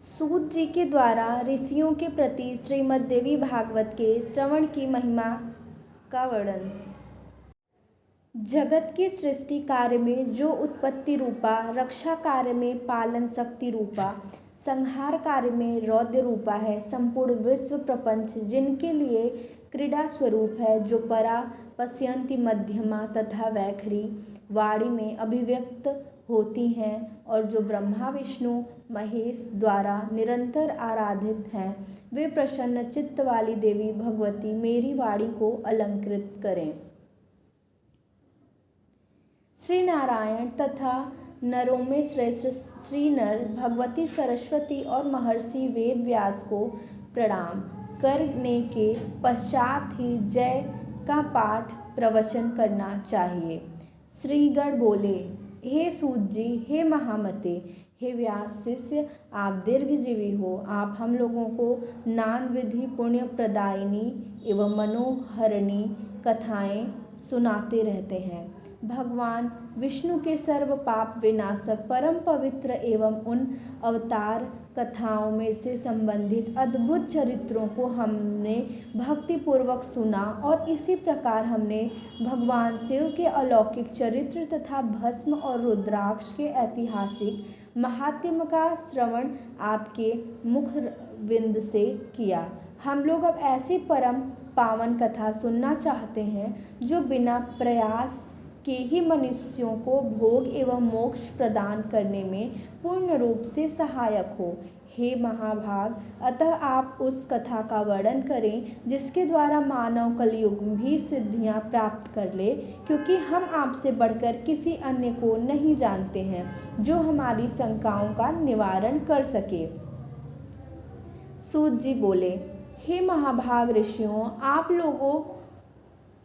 सूत जी के द्वारा ऋषियों के प्रति श्रीमद् देवी भागवत के श्रवण की महिमा का वर्णन। जगत के सृष्टि कार्य में जो उत्पत्ति रूपा, रक्षा कार्य में पालन शक्ति रूपा, संहार कार्य में रौद्र रूपा है, संपूर्ण विश्व प्रपंच जिनके लिए क्रीड़ा स्वरूप है, जो परा पश्यंती मध्यमा तथा वैखरी वाणी में अभिव्यक्त होती हैं और जो ब्रह्मा विष्णु महेश द्वारा निरंतर आराधित हैं, वे प्रसन्न चित्त वाली देवी भगवती मेरी वाणी को अलंकृत करें। श्री नारायण तथा नरों में श्रेष्ठ श्री नर भगवती सरस्वती और महर्षि वेद व्यास को प्रणाम करने के पश्चात ही जय का पाठ प्रवचन करना चाहिए। श्रीगण बोले, हे सूत जी, हे महामते, हे व्यास शिष्य, आप दीर्घजीवी हो। आप हम लोगों को नान विधि पुण्य प्रदायिनी एवं मनोहरणी कथाएं सुनाते रहते हैं। भगवान विष्णु के सर्व पाप विनाशक परम पवित्र एवं उन अवतार कथाओं में से संबंधित अद्भुत चरित्रों को हमने भक्तिपूर्वक सुना और इसी प्रकार हमने भगवान शिव के अलौकिक चरित्र तथा भस्म और रुद्राक्ष के ऐतिहासिक महात्म्य का श्रवण आपके मुखविंद से किया। हम लोग अब ऐसी परम पावन कथा सुनना चाहते हैं जो बिना प्रयास के ही मनुष्यों को भोग एवं मोक्ष प्रदान करने में पूर्ण रूप से सहायक हो। हे महाभाग, अतः आप उस कथा का वर्णन करें जिसके द्वारा मानव कलयुग भी सिद्धियां प्राप्त कर ले, क्योंकि हम आपसे बढ़कर किसी अन्य को नहीं जानते हैं जो हमारी शंकाओं का निवारण कर सके। सूत जी बोले, हे महाभाग ऋषियों, आप लोगों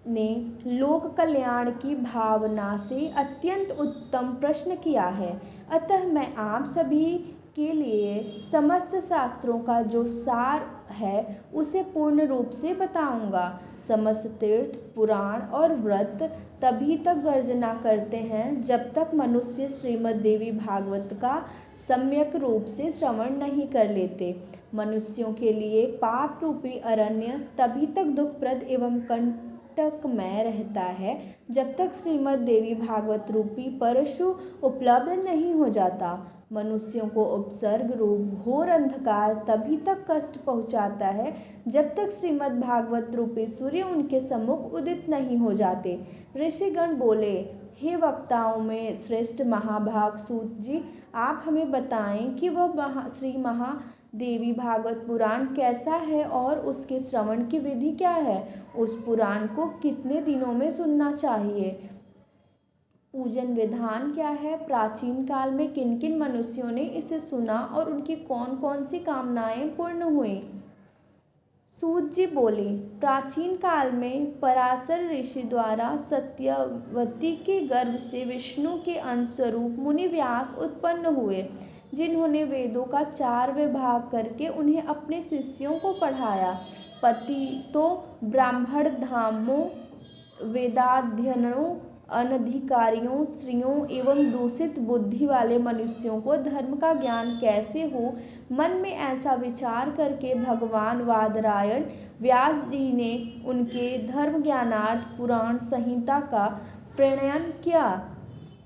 ने लोक कल्याण की भावना से अत्यंत उत्तम प्रश्न किया है, अतः मैं आप सभी के लिए समस्त शास्त्रों का जो सार है उसे पूर्ण रूप से बताऊंगा। समस्त तीर्थ, पुराण और व्रत तभी तक गर्जना करते हैं जब तक मनुष्य श्रीमद् देवी भागवत का सम्यक रूप से श्रवण नहीं कर लेते। मनुष्यों के लिए पाप रूपी अरण्य तभी तक दुखप्रद एवं कंटकमय रहता है जब तक श्रीमद् देवी भागवत रूपी परशु उपलब्ध नहीं हो जाता। मनुष्यों को उपसर्ग रूप घोर अंधकार तभी तक कष्ट पहुंचाता है जब तक श्रीमद् भागवत रूपी सूर्य उनके सम्मुख उदित नहीं हो जाते। ऋषिगण बोले, हे वक्ताओं में श्रेष्ठ महाभाग सूत जी, आप हमें बताएं कि वह श्री महादेवी भागवत पुराण कैसा है और उसके श्रवण की विधि क्या है। उस पुराण को कितने दिनों में सुनना चाहिए, पूजन विधान क्या है, प्राचीन काल में किन किन मनुष्यों ने इसे सुना और उनकी कौन कौन सी कामनाएं पूर्ण हुई। सूत जी बोले, प्राचीन काल में पराशर ऋषि द्वारा सत्यवती के गर्भ से विष्णु के अंश स्वरूप मुनि व्यास उत्पन्न हुए, जिन्होंने वेदों का 4 विभाग करके उन्हें अपने शिष्यों को पढ़ाया। पति तो ब्राह्मण धामों, वेदाध्ययनों, अनधिकारियों, स्त्रियों एवं दूषित बुद्धि वाले मनुष्यों को धर्म का ज्ञान कैसे हो, मन में ऐसा विचार करके भगवान वादरायण व्यास जी ने उनके धर्म ज्ञानार्थ पुराण संहिता का प्रणयन किया।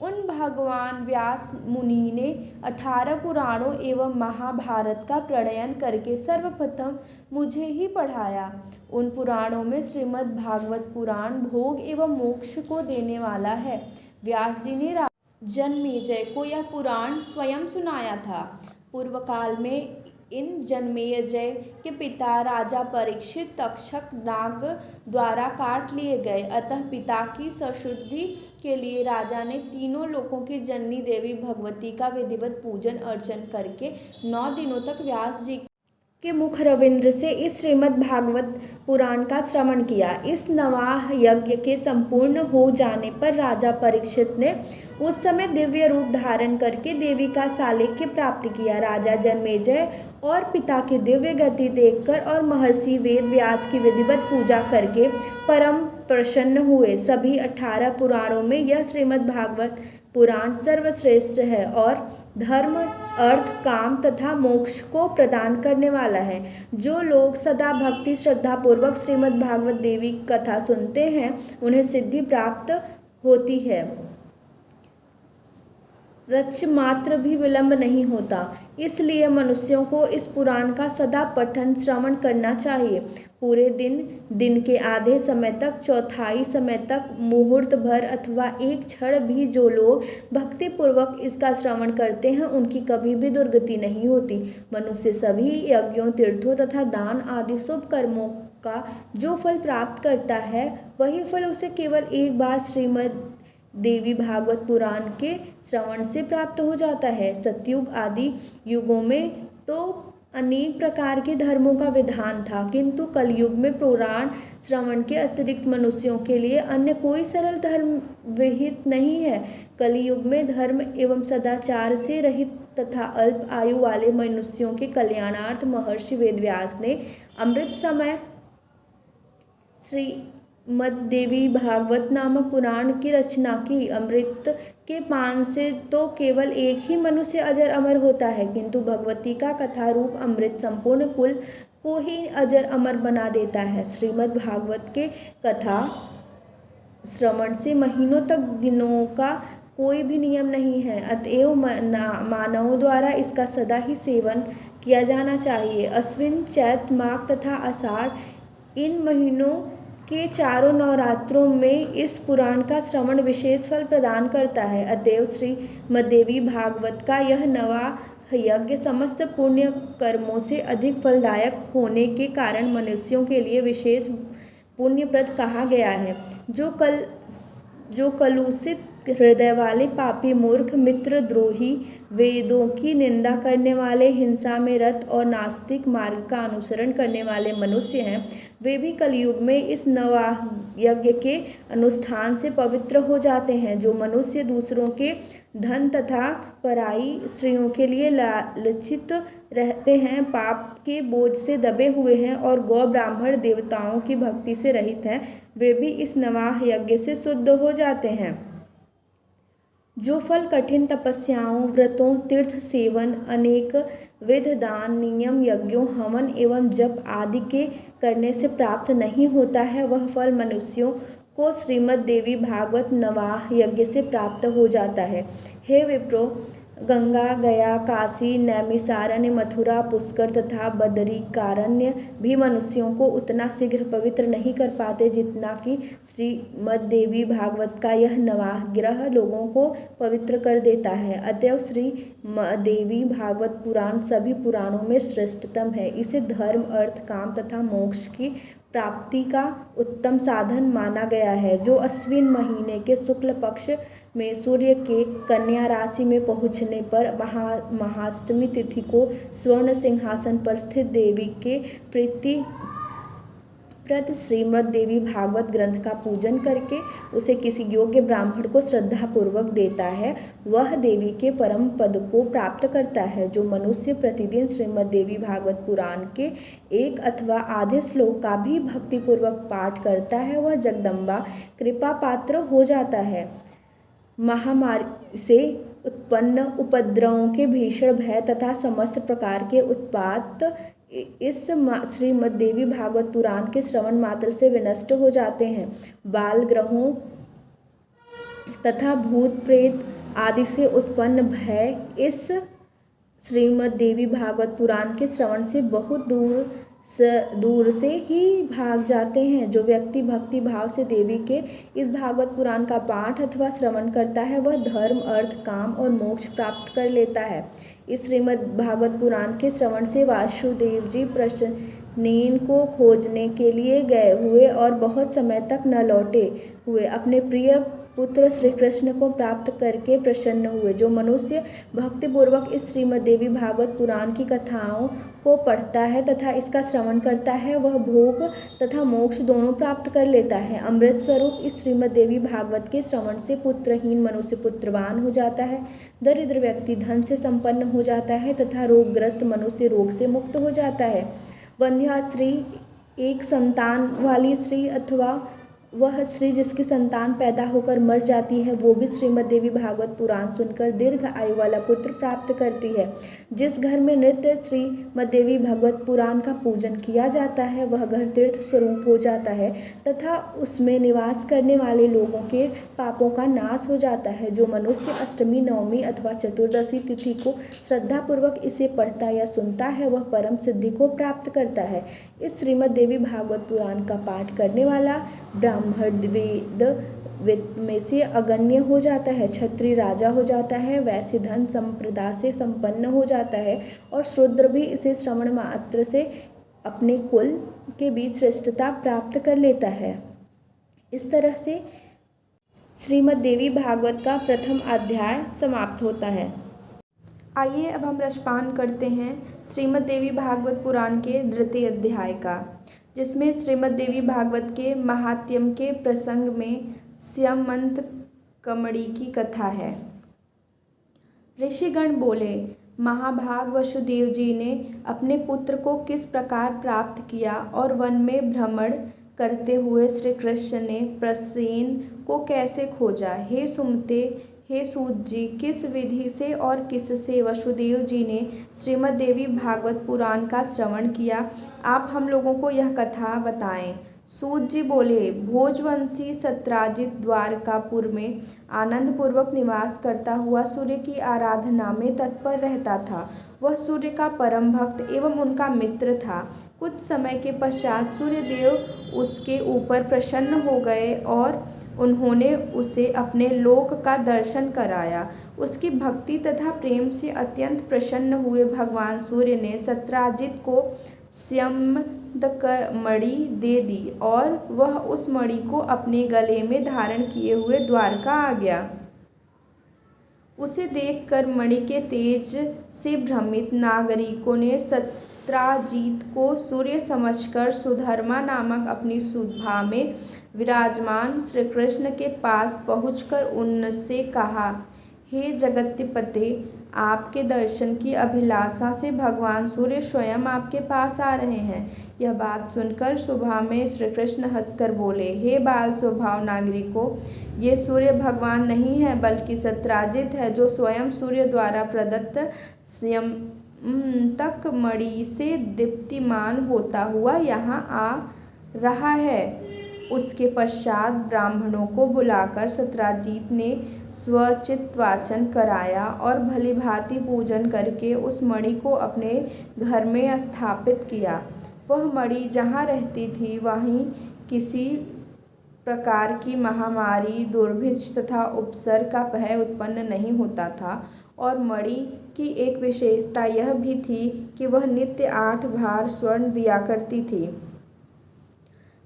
उन भगवान व्यास मुनि ने 18 पुराणों एवं महाभारत का प्रणयन करके सर्वप्रथम मुझे ही पढ़ाया। उन पुराणों में श्रीमद् भागवत पुराण भोग एवं मोक्ष को देने वाला है। व्यास जी ने जन्मेजय को यह पुराण स्वयं सुनाया था। पूर्व काल में इन जन्मेजय के पिता राजा परीक्षित तक्षक नाग द्वारा काट लिए गए, अतः पिता की सशुद्धि के लिए राजा ने तीनों लोकों की जननी देवी भगवती का विधिवत पूजन अर्चन करके 9 दिनों तक व्यास जी के मुख रविंद्र से इस श्रीमद् भागवत पुराण का श्रवण किया। इस नवाह यज्ञ के संपूर्ण हो जाने पर राजा परीक्षित ने उस समय दिव्य रूप धारण करके देवी का सालेक्य प्राप्त किया। राजा जन्मेजय और पिता की दिव्य गति देखकर और महर्षि वेद व्यास की विधिवत पूजा करके परम प्रसन्न हुए। सभी 18 पुराणों में यह श्रीमद् भागवत पुराण सर्वश्रेष्ठ है और धर्म, अर्थ, काम तथा मोक्ष को प्रदान करने वाला है। जो लोग सदा भक्ति श्रद्धा पूर्वक श्रीमद् भागवत देवी कथा सुनते हैं उन्हें सिद्धि प्राप्त होती है। रच मात्र भी विलंब नहीं होता। इसलिए मनुष्यों को इस पुराण का सदा पठन श्रवण करना चाहिए। पूरे दिन के आधे समय तक, चौथाई समय तक, मुहूर्त भर अथवा एक क्षण भी जो लोग भक्ति पूर्वक इसका श्रवण करते हैं उनकी कभी भी दुर्गति नहीं होती। मनुष्य सभी यज्ञों, तीर्थों तथा दान आदि शुभ कर्मों का जो फल प्राप्त करता है वही फल उसे केवल एक बार श्रीमद् देवी भागवत पुराण के श्रवण से प्राप्त हो जाता है। सतयुग आदि युगों में तो अनेक प्रकार के धर्मों का विधान था, किंतु कलयुग में पुराण श्रवण के अतिरिक्त मनुष्यों के लिए अन्य कोई सरल धर्म विहित नहीं है। कलयुग में धर्म एवं सदाचार से रहित तथा अल्प आयु वाले मनुष्यों के कल्याणार्थ महर्षि वेदव्यास ने अमृत समय श्रीमद्देवी भागवत नामक पुराण की रचना की। अमृत के पान से तो केवल एक ही मनुष्य अजर अमर होता है, किंतु भगवती का कथा रूप अमृत संपूर्ण कुल को ही अजर अमर बना देता है। श्रीमद् भागवत के कथा श्रवण से महीनों तक दिनों का कोई भी नियम नहीं है, अतएव मानवों द्वारा इसका सदा ही सेवन किया जाना चाहिए। अश्विन, चैत, माघ तथा आषाढ़ इन महीनों के चारों नवरात्रों में इस पुराण का श्रवण विशेष फल प्रदान करता है। अतएव श्रीमद्देवी भागवत का यह नवा यज्ञ समस्त पुण्य कर्मों से अधिक फलदायक होने के कारण मनुष्यों के लिए विशेष पुण्यप्रद कहा गया है। जो कलुषित हृदय वाले पापी, मूर्ख, मित्रद्रोही, वेदों की निंदा करने वाले, हिंसा में रत और नास्तिक मार्ग का अनुसरण करने वाले मनुष्य हैं, वे भी कलयुग में इस नवाह यज्ञ के अनुष्ठान से पवित्र हो जाते हैं। जो मनुष्य दूसरों के धन तथा पराई स्त्रियों के लिए लालचित रहते हैं, पाप के बोझ से दबे हुए हैं और गौ ब्राह्मण देवताओं की भक्ति से रहित हैं, वे भी इस नवाह यज्ञ से शुद्ध हो जाते हैं। जो फल कठिन तपस्याओं, व्रतों, तीर्थ सेवन, अनेक विध दान, नियम, यज्ञों, हवन एवं जप आदि के करने से प्राप्त नहीं होता है, वह फल मनुष्यों को श्रीमद् देवी भागवत नवाह यज्ञ से प्राप्त हो जाता है। हे विप्रो, गंगा, गया, काशी, नैमिषारण्य, मथुरा, पुष्कर तथा बदरिकारण्य भी मनुष्यों को उतना शीघ्र पवित्र नहीं कर पाते जितना कि श्रीमद्देवी भागवत का यह नवाह ग्रह लोगों को पवित्र कर देता है। अतएव श्रीमद्देवी भागवत पुराण सभी पुराणों में श्रेष्ठतम है। इसे धर्म, अर्थ, काम तथा मोक्ष की प्राप्ति का उत्तम साधन माना गया है। जो अश्विन महीने के शुक्ल पक्ष में सूर्य के कन्या राशि में पहुँचने पर महाअष्टमी तिथि को स्वर्ण सिंहासन पर स्थित देवी के प्रीति प्रद श्रीमद् देवी भागवत ग्रंथ का पूजन करके उसे किसी योग्य ब्राह्मण को श्रद्धापूर्वक देता है, वह देवी के परम पद को प्राप्त करता है। जो मनुष्य प्रतिदिन श्रीमद् देवी भागवत पुराण के एक अथवा आधे श्लोक का भी भक्तिपूर्वक पाठ करता है, वह जगदम्बा कृपा पात्र हो जाता है। महामारी से उत्पन्न उपद्रवों के भीषण भय तथा समस्त प्रकार के उत्पात इस श्रीमद्देवी भागवत पुराण के श्रवण मात्र से विनष्ट हो जाते हैं। बाल ग्रहों तथा भूत प्रेत आदि से उत्पन्न भय इस श्रीमद्देवी भागवत पुराण के श्रवण से बहुत दूर से ही भाग जाते हैं। जो व्यक्ति भक्ति भाव से देवी के इस भागवत पुराण का पाठ अथवा श्रवण करता है, वह धर्म, अर्थ, काम और मोक्ष प्राप्त कर लेता है। इस श्रीमद् भागवत पुराण के श्रवण से वासुदेव जी प्रश्नेन को खोजने के लिए गए हुए और बहुत समय तक न लौटे हुए अपने प्रिय पुत्र श्री कृष्ण को प्राप्त करके प्रसन्न हुए। जो मनुष्य भक्तिपूर्वक इस श्रीमद् देवी भागवत पुराण की कथाओं को पढ़ता है तथा इसका श्रवण करता है वह भोग तथा मोक्ष दोनों प्राप्त कर लेता है। अमृत स्वरूप इस श्रीमद् देवी भागवत के श्रवण से पुत्रहीन मनुष्य पुत्रवान हो जाता है, दरिद्र व्यक्ति धन से संपन्न हो जाता है तथा रोगग्रस्त मनुष्य रोग से मुक्त हो जाता है। वंध्या स्त्री एक संतान वाली स्त्री अथवा वह स्त्री जिसकी संतान पैदा होकर मर जाती है वो भी श्रीमद् देवी भागवत पुराण सुनकर दीर्घ आयु वाला पुत्र प्राप्त करती है। जिस घर में नित्य श्रीमद् देवी भागवत पुराण का पूजन किया जाता है वह घर तीर्थ स्वरूप हो जाता है तथा उसमें निवास करने वाले लोगों के पापों का नाश हो जाता है। जो मनुष्य अष्टमी, नवमी अथवा चतुर्दशी तिथि को श्रद्धापूर्वक इसे पढ़ता या सुनता है वह परम सिद्धि को प्राप्त करता है। इस श्रीमद् देवी भागवत पुराण का पाठ करने वाला ब्राह्मण वेद में से अगण्य हो जाता है, क्षत्रिय राजा हो जाता है, वैश्य धन संपदा से संपन्न हो जाता है और शूद्र भी इसे श्रवण मात्र से अपने कुल के बीच श्रेष्ठता प्राप्त कर लेता है। इस तरह से श्रीमद् देवी भागवत का प्रथम अध्याय समाप्त होता है। आइए अब हम रसपान करते हैं श्रीमद् देवी भागवत पुराण के द्वितीय अध्याय का, जिसमें श्रीमद् देवी भागवत के महात्म्य के प्रसंग में स्यमंत कमड़ी की कथा है। ऋषिगण बोले, महाभाग वसुदेव जी ने अपने पुत्र को किस प्रकार प्राप्त किया और वन में भ्रमण करते हुए श्री कृष्ण ने प्रसेन को कैसे खोजा। हे सुमते, हे सूत जी, किस विधि से और किससे वसुदेव जी ने श्रीमद् देवी भागवत पुराण का श्रवण किया, आप हम लोगों को यह कथा बताएं। सूत जी बोले, भोजवंशी सत्राजित द्वारकापुर में आनंद पूर्वक निवास करता हुआ सूर्य की आराधना में तत्पर रहता था। वह सूर्य का परम भक्त एवं उनका मित्र था। कुछ समय के पश्चात सूर्यदेव उसके ऊपर प्रसन्न हो गए और उन्होंने उसे अपने लोक का दर्शन कराया। उसकी भक्ति तथा प्रेम से अत्यंत प्रसन्न हुए भगवान सूर्य ने सत्राजित को स्यमदकमणि दे दी और वह उस मणि को अपने गले में धारण किए हुए द्वारका आ गया। उसे देखकर मणि के तेज से भ्रमित नागरिकों ने सत्राजित को सूर्य समझकर सुधर्मा नामक अपनी सुधा में विराजमान श्री कृष्ण के पास पहुंचकर उनसे कहा, हे जगत्पते, आपके दर्शन की अभिलाषा से भगवान सूर्य स्वयं आपके पास आ रहे हैं। यह बात सुनकर सुबह में श्री कृष्ण हंसकर बोले, हे बाल स्वभाव नागरिकों, ये सूर्य भगवान नहीं है बल्कि सत्राजित है, जो स्वयं सूर्य द्वारा प्रदत्त स्यमंतक मणि से दीप्तिमान होता हुआ यहाँ आ रहा है। उसके पश्चात ब्राह्मणों को बुलाकर सत्राजित ने स्वचित वाचन कराया और भलीभांति पूजन करके उस मणि को अपने घर में स्थापित किया। वह मणि जहाँ रहती थी वहीं किसी प्रकार की महामारी, दुर्भिक्ष तथा उपसर्ग का भय उत्पन्न नहीं होता था और मणि की एक विशेषता यह भी थी कि वह नित्य 8 भार स्वर्ण दिया करती थी।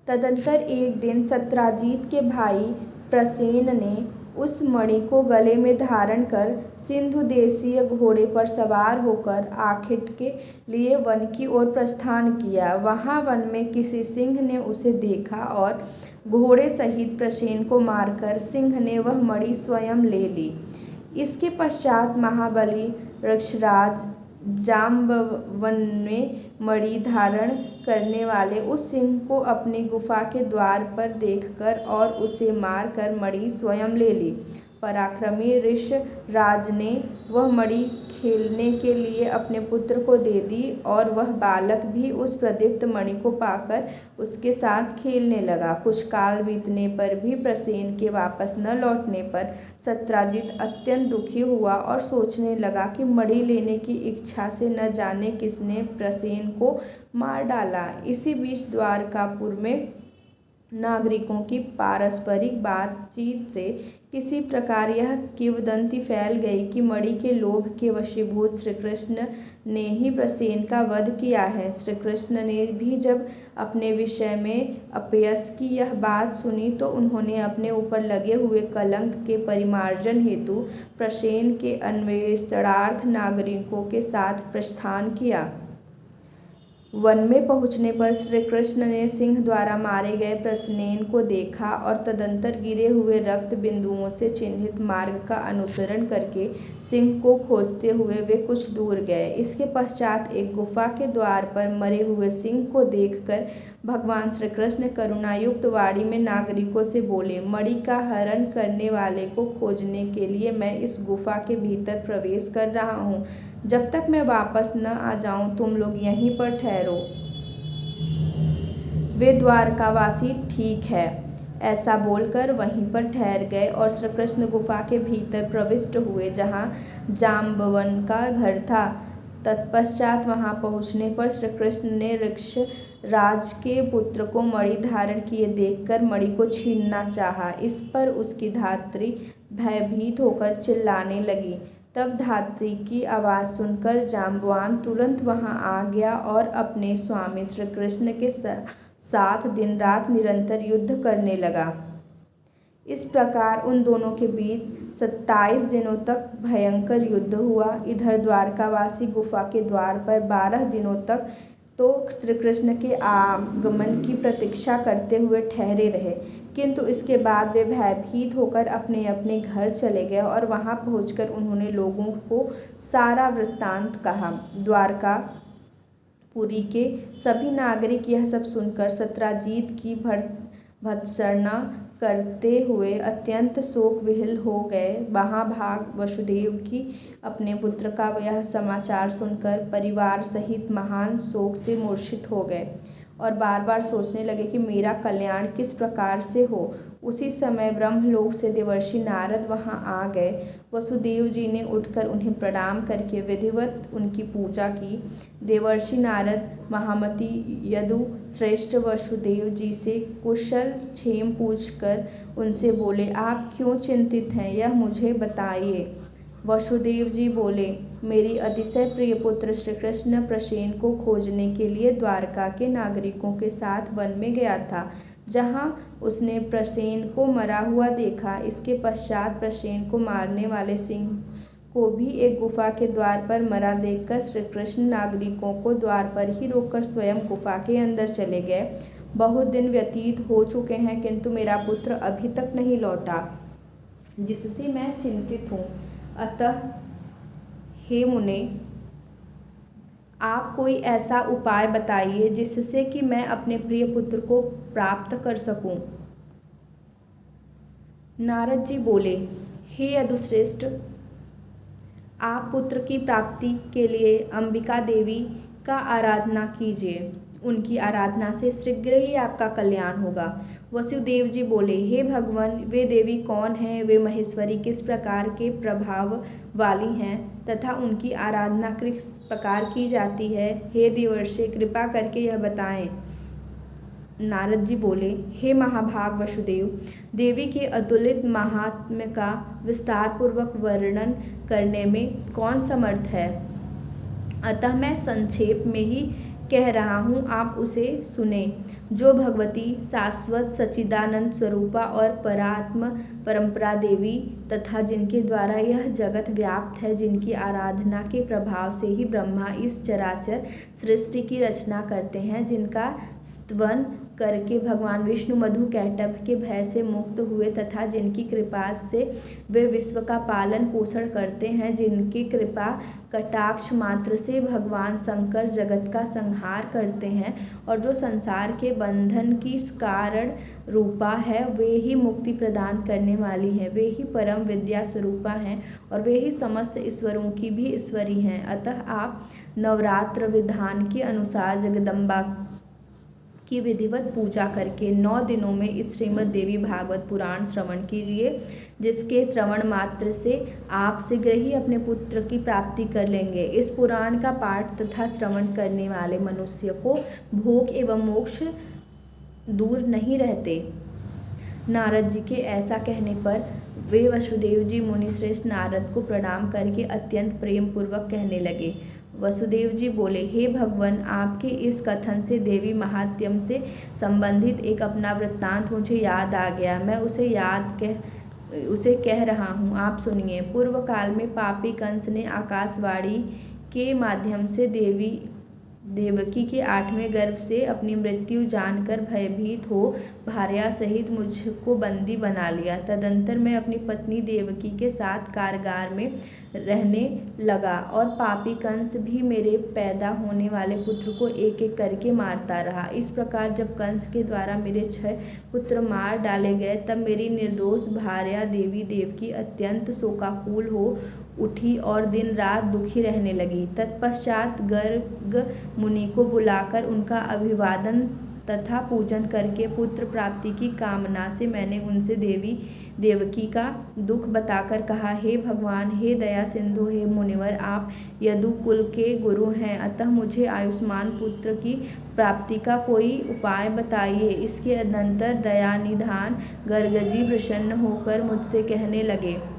तदंतर एक दिन सत्राजित के भाई प्रसेन ने उस मणि को गले में धारण कर सिंधु देशीय घोड़े पर सवार होकर आखिट के लिए वन की ओर प्रस्थान किया। वहाँ वन में किसी सिंह ने उसे देखा और घोड़े सहित प्रसेन को मारकर सिंह ने वह मणि स्वयं ले ली। इसके पश्चात महाबली वृक्षराज जाम्बवन में मणि धारण करने वाले उस सिंह को अपनी गुफा के द्वार पर देखकर और उसे मारकर मणि स्वयं ले ली। पराक्रमी ऋषराज ने वह मणि खेलने के लिए अपने पुत्र को दे दी और वह बालक भी उस प्रदीप्त मणि को पाकर उसके साथ खेलने लगा। कुछ काल बीतने पर भी प्रसेन के वापस न लौटने पर सत्राजित अत्यंत दुखी हुआ और सोचने लगा कि मणि लेने की इच्छा से न जाने किसने प्रसेन को मार डाला। इसी बीच द्वारकापुर में नागरिकों की पारस्परिक बातचीत से किसी प्रकार यह किंवदंती फैल गई कि मणि के लोभ के वशीभूत श्री कृष्ण ने ही प्रसेन का वध किया है। श्री कृष्ण ने भी जब अपने विषय में अपयश की यह बात सुनी तो उन्होंने अपने ऊपर लगे हुए कलंक के परिमार्जन हेतु प्रसेन के अन्वेषणार्थ नागरिकों के साथ प्रस्थान किया। वन में पहुंचने पर श्री कृष्ण ने सिंह द्वारा मारे गए प्रसेन को देखा और तदंतर गिरे हुए रक्त बिंदुओं से चिन्हित मार्ग का अनुसरण करके सिंह को खोजते हुए वे कुछ दूर गए। इसके पश्चात एक गुफा के द्वार पर मरे हुए सिंह को देखकर भगवान श्री कृष्ण करुणायुक्त वाणी में नागरिकों से बोले, मणि का हरण करने वाले को खोजने के लिए मैं इस गुफा के भीतर प्रवेश कर रहा हूँ। जब तक मैं वापस न आ जाऊं तुम लोग यहीं पर ठहरो। वे द्वारकावासी ठीक है, ऐसा बोलकर वहीं पर ठहर गए और श्री कृष्ण गुफा के भीतर प्रविष्ट हुए जहाँ जाम्बवन का घर था। तत्पश्चात वहां पहुंचने पर श्री कृष्ण ने ऋक्षराज के पुत्र को मणि धारण किए देखकर मणि को छीनना चाहा। इस पर उसकी धात्री भयभीत होकर चिल्लाने लगी। तब धात्री की आवाज़ सुनकर जाम्बवान तुरंत वहां आ गया और अपने स्वामी श्री कृष्ण के साथ दिन रात निरंतर युद्ध करने लगा। इस प्रकार उन दोनों के बीच 27 दिनों तक भयंकर युद्ध हुआ। इधर द्वारकावासी गुफा के द्वार पर 12 दिनों तक तो श्री कृष्ण के आगमन की प्रतीक्षा करते हुए ठहरे रहे, किंतु इसके बाद वे भयभीत होकर अपने अपने घर चले गए और वहां पहुंचकर उन्होंने लोगों को सारा वृत्तांत कहा। द्वारकापुरी के सभी नागरिक यह सब सुनकर सत्राजीत की भर्त्सना करते हुए अत्यंत शोक विह्वल हो गए। महाभाग वसुदेव की अपने पुत्र का यह समाचार सुनकर परिवार सहित महान शोक से मूर्छित हो गए और बार बार सोचने लगे कि मेरा कल्याण किस प्रकार से हो। उसी समय ब्रह्मलोक से देवर्षि नारद वहां आ गए। वसुदेव जी ने उठकर उन्हें प्रणाम करके विधिवत उनकी पूजा की। देवर्षि नारद महामति यदु श्रेष्ठ वसुदेव जी से कुशल क्षेम पूछकर उनसे बोले, आप क्यों चिंतित हैं, यह मुझे बताइए। वसुदेव जी बोले, मेरी अतिशय प्रिय पुत्र श्री कृष्ण प्रसेन को खोजने के लिए द्वारका के नागरिकों के साथ वन में गया था, जहां उसने प्रसेन को मरा हुआ देखा। इसके पश्चात प्रसेन को मारने वाले सिंह को भी एक गुफा के द्वार पर मरा देखकर श्री कृष्ण नागरिकों को द्वार पर ही रोककर स्वयं गुफा के अंदर चले गए। बहुत दिन व्यतीत हो चुके हैं, किंतु मेरा पुत्र अभी तक नहीं लौटा, जिससे मैं चिंतित हूँ। अतः हे मुने, आप कोई ऐसा उपाय बताइए जिससे कि मैं अपने प्रिय पुत्र को प्राप्त कर सकूं। नारद जी बोले, हे यदुश्रेष्ठ, आप पुत्र की प्राप्ति के लिए अंबिका देवी का आराधना कीजिए। उनकी आराधना से शीघ्र ही आपका कल्याण होगा। वसुदेव जी बोले, हे भगवान, वे देवी कौन हैं, वे महेश्वरी किस प्रकार के प्रभाव वाली हैं तथा उनकी आराधना किस प्रकार की जाती है, हे देवर्षि कृपा करके यह बताएं। नारद जी बोले, हे महाभाग वसुदेव, देवी के अतुलित महात्म्य का विस्तार पूर्वक वर्णन करने में कौन समर्थ है, अतः मैं संक्षेप में ही कह रहा हूँ, आप उसे सुने। जो भगवती शाश्वत सच्चिदानंद स्वरूपा और परात्म परंपरा देवी तथा जिनके द्वारा यह जगत व्याप्त है, जिनकी आराधना के प्रभाव से ही ब्रह्मा इस चराचर सृष्टि की रचना करते हैं, जिनका स्तवन करके भगवान विष्णु मधु कैटभ के भय से मुक्त हुए तथा जिनकी कृपा से वे विश्व का पालन पोषण करते हैं, जिनकी कृपा कटाक्ष मात्र से भगवान शंकर जगत का संहार करते हैं और जो संसार के बंधन की कारण रूपा है, वे ही मुक्ति प्रदान करने वाली हैं, वे ही परम विद्या स्वरूपा हैं और वे ही समस्त ईश्वरों की भी ईश्वरी हैं। अतः आप नवरात्र विधान के अनुसार जगदम्बा की विधिवत पूजा करके 9 दिनों में इस श्रीमद् देवी भागवत पुराण श्रवण कीजिए, जिसके श्रवण मात्र से आप शीघ्र ही अपने पुत्र की प्राप्ति कर लेंगे। इस पुराण का पाठ तथा श्रवण करने वाले मनुष्य को भोग एवं मोक्ष दूर नहीं रहते। नारद जी के ऐसा कहने पर वे वसुदेव जी मुनि श्रेष्ठ नारद को प्रणाम करके अत्यंत प्रेम पूर्वक कहने लगे। वसुदेव जी बोले, हे भगवान, आपके इस कथन से देवी महात्म्य से संबंधित एक अपना वृत्तांत मुझे याद आ गया। मैं उसे कह रहा हूँ, आप सुनिए। पूर्व काल में पापी कंस ने आकाशवाणी के माध्यम से देवकी के 8वें गर्भ से अपनी मृत्यु जानकर भयभीत हो भार्या सहित मुझको बंदी बना लिया। तदंतर मैं अपनी पत्नी देवकी के साथ कारागार में रहने लगा और पापी कंस भी मेरे पैदा होने वाले पुत्र को एक एक करके मारता रहा। इस प्रकार जब कंस के द्वारा मेरे 6 पुत्र मार डाले गए, तब मेरी निर्दोष भार्या देवी देवकी अत्यंत शोकाकुल हो उठी और दिन रात दुखी रहने लगी। तत्पश्चात गर्ग मुनि को बुलाकर उनका अभिवादन तथा पूजन करके पुत्र प्राप्ति की कामना से मैंने उनसे देवी देवकी का दुख बताकर कहा, हे भगवान, हे दया सिंधु, हे मुनिवर, आप यदुकुल के गुरु हैं, अतः मुझे आयुष्मान पुत्र की प्राप्ति का कोई उपाय बताइए। इसके अनंतर दयानिधान गर्ग जी प्रसन्न होकर मुझसे कहने लगे।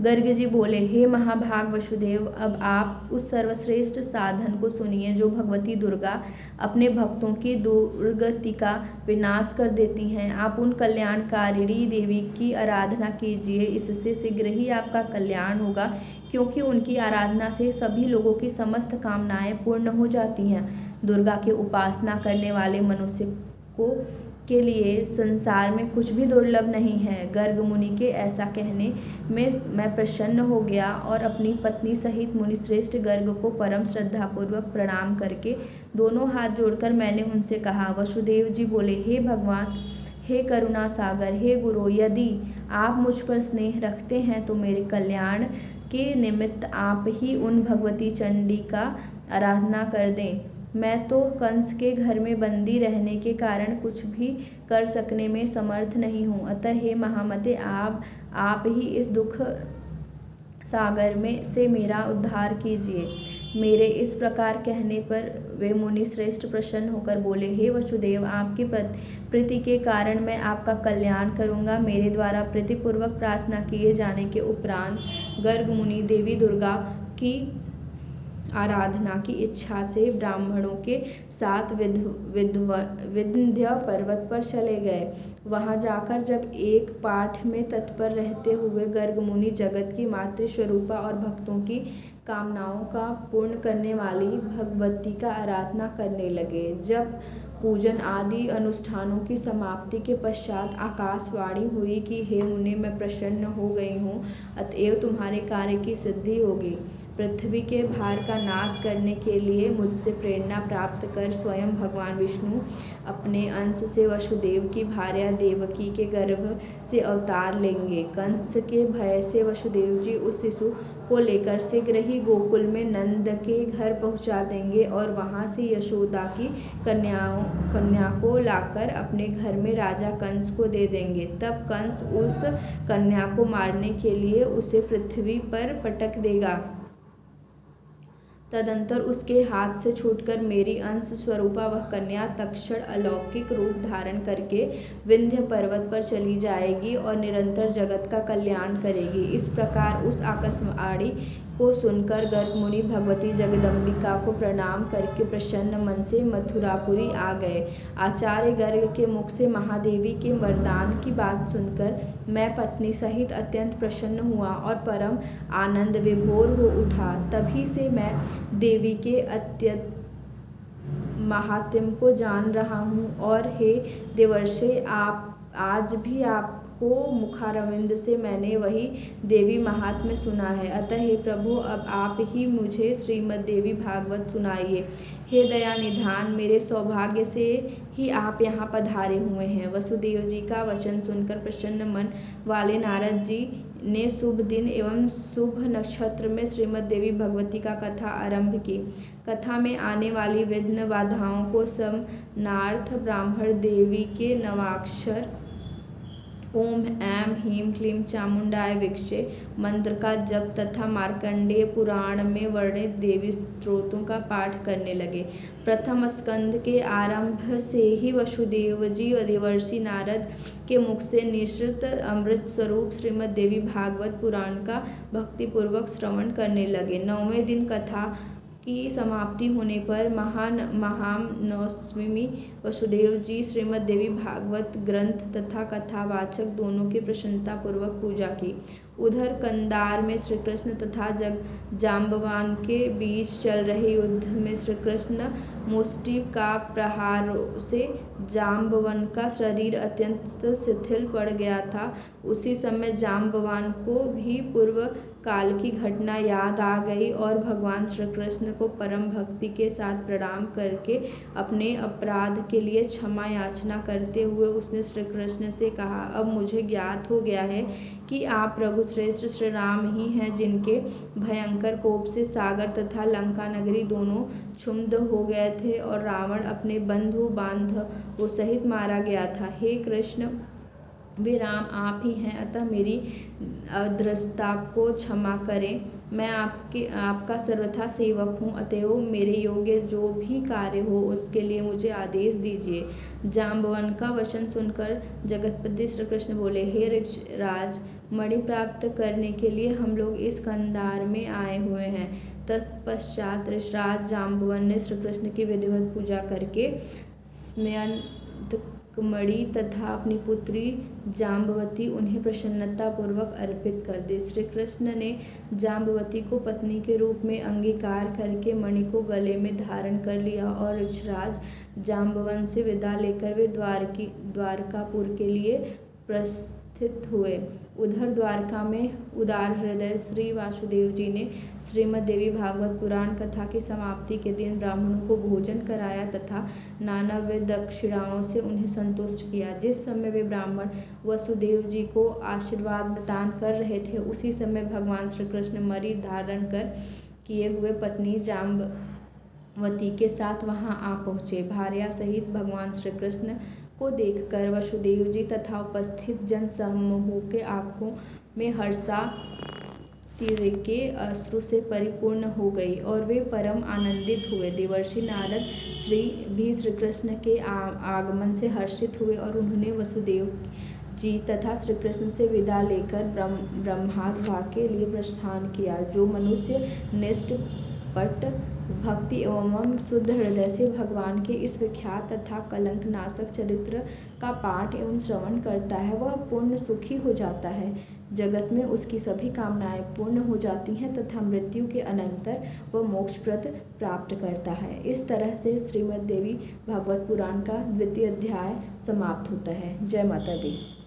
गर्ग जी बोले, हे महाभाग वसुदेव, अब आप उस सर्वश्रेष्ठ साधन को सुनिए जो भगवती दुर्गा अपने भक्तों की दुर्गति का विनाश कर देती हैं। आप उन कल्याणकारिणी देवी की आराधना कीजिए, इससे शीघ्र ही आपका कल्याण होगा, क्योंकि उनकी आराधना से सभी लोगों की समस्त कामनाएं पूर्ण हो जाती हैं। दुर्गा की उपासना करने वाले मनुष्य को के लिए संसार में कुछ भी दुर्लभ नहीं है। गर्ग मुनि के ऐसा कहने में मैं प्रसन्न हो गया और अपनी पत्नी सहित मुनिश्रेष्ठ गर्ग को परम श्रद्धापूर्वक प्रणाम करके दोनों हाथ जोड़कर मैंने उनसे कहा। वसुदेव जी बोले, हे भगवान, हे करुणा सागर, हे गुरु, यदि आप मुझ पर स्नेह रखते हैं तो मेरे कल्याण के निमित्त आप ही उन भगवती चंडी का आराधना कर दें। मैं तो कंस के घर में बंदी रहने के कारण कुछ भी कर सकने में समर्थ नहीं हूँ, अतः हे महामते, आप ही इस दुख सागर में से मेरा उद्धार कीजिए। मेरे इस प्रकार कहने पर वे मुनि श्रेष्ठ प्रसन्न होकर बोले, हे वसुदेव, आपकी प्रीति के कारण मैं आपका कल्याण करूँगा। मेरे द्वारा प्रीतिपूर्वक प्रार्थना किए जाने के उपरांत गर्ग मुनि देवी दुर्गा की आराधना की इच्छा से ब्राह्मणों के साथ विंध्य पर्वत पर चले गए। वहां जाकर जब एक पाठ में तत्पर रहते हुए गर्ग मुनि जगत की मातृ स्वरूपा और भक्तों की कामनाओं का पूर्ण करने वाली भगवती का आराधना करने लगे। जब पूजन आदि अनुष्ठानों की समाप्ति के पश्चात आकाशवाणी हुई कि हे मुनि, मैं प्रसन्न हो गई हूँ, अतएव तुम्हारे कार्य की सिद्धि होगी। पृथ्वी के भार का नाश करने के लिए मुझसे प्रेरणा प्राप्त कर स्वयं भगवान विष्णु अपने अंश से वसुदेव की भार्या देवकी के गर्भ से अवतार लेंगे। कंस के भय से वसुदेव जी उस शिशु को लेकर शीघ्र ही गोकुल में नंद के घर पहुंचा देंगे और वहां से यशोदा की कन्या को लाकर अपने घर में राजा कंस को दे देंगे। तब कंस उस कन्या को मारने के लिए उसे पृथ्वी पर पटक देगा। तदंतर उसके हाथ से छूटकर मेरी अंश स्वरूपा वह कन्या तत्क्षण अलौकिक रूप धारण करके विंध्य पर्वत पर चली जाएगी और निरंतर जगत का कल्याण करेगी। इस प्रकार उस आकाशवाणी को सुनकर गर्ग मुनि भगवती जगदम्बिका को प्रणाम करके प्रसन्न मन से मथुरापुरी आ गए। आचार्य गर्ग के मुख से महादेवी के वरदान की बात सुनकर मैं पत्नी सहित अत्यंत प्रसन्न हुआ और परम आनंद विभोर हो उठा। तभी से मैं देवी के अत्यंत महात्म्य को जान रहा हूँ और हे देवर्षि, आप आज भी आपको मुखारविंद से मैंने वही देवी महात्म्य सुना है। अतः हे प्रभु, अब आप ही मुझे श्रीमद् देवी भागवत सुनाइए। हे दया निधान, मेरे सौभाग्य से ही आप यहाँ पधारे हुए हैं। वसुदेव जी का वचन सुनकर प्रसन्न मन वाले नारद जी ने शुभ दिन एवं शुभ नक्षत्र में श्रीमद् देवी भगवती का कथा आरंभ की। कथा में आने वाली विघ्न बाधाओं को समनार्थ ब्राह्मण देवी के नवाक्षर ओम ऐं ह्रीं क्लीं चामुंडाय विद्महे मंत्र का जप तथा मार्कंडेय पुराण में वर्णित देवी स्त्रोतों का पाठ करने लगे। प्रथम स्कंद के आरंभ से ही वसुदेव जी देवर्षि नारद के मुख से निसृत अमृत स्वरूप श्रीमद् देवी भागवत पुराण का भक्तिपूर्वक श्रवण करने लगे। 9वें दिन कथा की समाप्ति होने पर महानवमी वसुदेव जी श्रीमद् देवी भागवत ग्रंथ तथा कथावाचक दोनों की प्रसन्नता पूर्वक पूजा की। उधर कंधार में श्री कृष्ण तथा जाम्बवान के बीच चल रहे युद्ध में श्री कृष्ण मुष्टि का प्रहारों से जाम्बवान का शरीर अत्यंत शिथिल पड़ गया था। उसी समय जाम्बवान को भी पूर्व काल की घटना याद आ गई और भगवान श्री कृष्ण को परम भक्ति के साथ प्रणाम करके अपने अपराध के लिए क्षमा याचना करते हुए उसने श्री कृष्ण से कहा, अब मुझे ज्ञात हो गया है कि आप प्रभु श्रेष्ठ श्री राम ही हैं, जिनके भयंकर कोप से सागर तथा लंका नगरी दोनों क्षुब्ध हो गए थे और रावण अपने बंधु बांधवों सहित मारा गया था। हे कृष्ण, वे राम आप ही हैं, अतः मेरी अदृष्टता को क्षमा करें। मैं आपका सर्वथा सेवक हूँ, अतएव मेरे योग्य जो भी कार्य हो उसके लिए मुझे आदेश दीजिए। जाम्बवन का वचन सुनकर जगतपति श्री कृष्ण बोले, हे ऋक्षराज, मणि प्राप्त करने के लिए हम लोग इस कंधार में आए हुए हैं। तत्पश्चात ऋषराज जाम्बवन ने श्री कृष्ण की विधिवत पूजा करके मणि तथा अपनी पुत्री जाम्बवती उन्हें प्रसन्नता पूर्वक अर्पित कर दी। श्री कृष्ण ने जाम्बवती को पत्नी के रूप में अंगीकार करके मणि को गले में धारण कर लिया और ऋक्षराज जाम्बवन से विदा लेकर वे द्वारकापुर के लिए प्रस्थित हुए। उधर द्वारका में उदार हृदय श्री वासुदेव जी ने श्रीमद् देवी भागवत पुराण कथा की समाप्ति के दिन ब्राह्मणों को भोजन कराया तथा नानाविध दक्षिणाओं से उन्हें संतुष्ट किया। जिस समय वे ब्राह्मण वसुदेव जी को आशीर्वाद प्रदान कर रहे थे, उसी समय भगवान श्री कृष्ण मणि धारण कर किए हुए पत्नी जाम्बवती के साथ वहां आ पहुँचे। भार्या सहित भगवान श्री कृष्ण को देखकर वसुदेव जी तथा उपस्थित जन समूह के आंखों में हर्षातिरेक के अश्रु से परिपूर्ण हो गई और वे परम आनंदित हुए। देवर्षि नारद श्री कृष्ण के आगमन से हर्षित हुए और उन्होंने वसुदेव जी तथा श्री कृष्ण से विदा लेकर ब्रह्मलोक के लिए प्रस्थान किया। जो मनुष्य निष्कपट भक्ति एवं शुद्ध हृदय से भगवान के इस विख्यात तथा कलंकनाशक चरित्र का पाठ एवं श्रवण करता है, वह पूर्ण सुखी हो जाता है। जगत में उसकी सभी कामनाएं पूर्ण हो जाती हैं तथा मृत्यु के अनंतर वह मोक्षप्रद प्राप्त करता है। इस तरह से श्रीमद् देवी भागवत पुराण का 2वां अध्याय समाप्त होता है। जय माता दी।